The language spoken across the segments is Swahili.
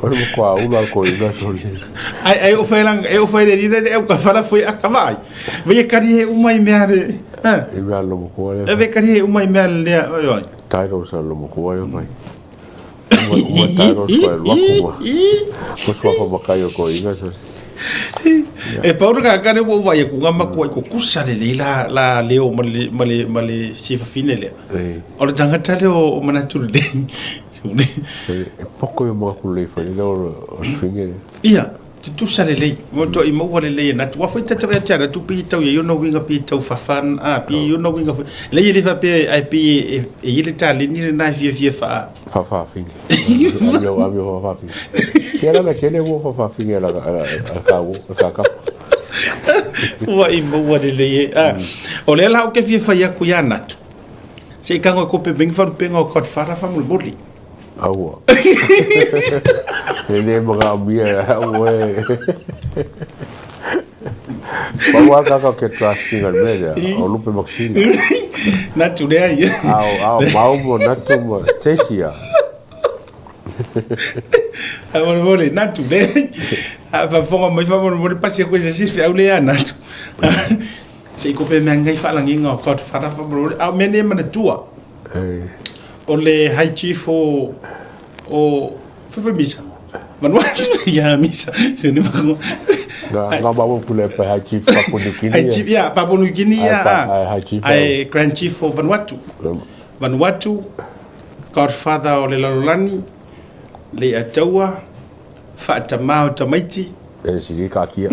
Ora mo kwa ula ko ina tole. Ai o felang e o fere ina e o ka fala foi akamai. Ve kari e umai meare. E me alo mo ko E ve kari e umai meare le oi. Tairo sa lo mo ko mai. Uma tairo ko e wakuma. Ko swa pa kai ko ina so. E paura ka kare wo vai ku ngama ko kusa le la leo male sifa finele. O le tanga tale o manatu le. E poko yo mo ku le fa le o finge. Ia, tu sa lelei. Mo to i mo lelei na tu wa foi tata tata tu pi tau yo no winga pi tau fafan pi yo no winga le ye le fa pe ai pi e ile tali ni na fie fa. Fa finge. Amigo fa finge. Kera me kene wo fa finge la ka. Wa i mo lelei. O le la o ke fie fa ya ku ya natu. Se kango ko pe bing fa pengo ko fa fa mo boli. Aua. Ele mga mia we. Bawa ka ke trusting al media. O lupe maxini. Natu de ai. Mau mo natu mo tesia. Amor vole natu de. Fa fonga mai fa mo pasi ko se sifi au le natu. Se ko pe mengai fa langi ngo ko fa fa mo au mene mana tua. O le high chief o misa. Manatu ya misa. Se ni mo. Nga ba ku le pa high chief Papua New Guinea. High chief ya Papua New Guinea. High chief. Ai grand chief o Vanuatu. Vanuatu godfather o le lalolani Leiataua Fa'atamao tamaiti. Si ka kia.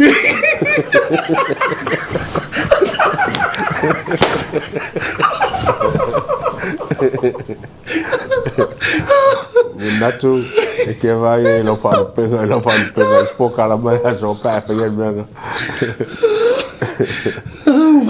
Manatu e ke vai lo fa pega spo kala mai so pa pe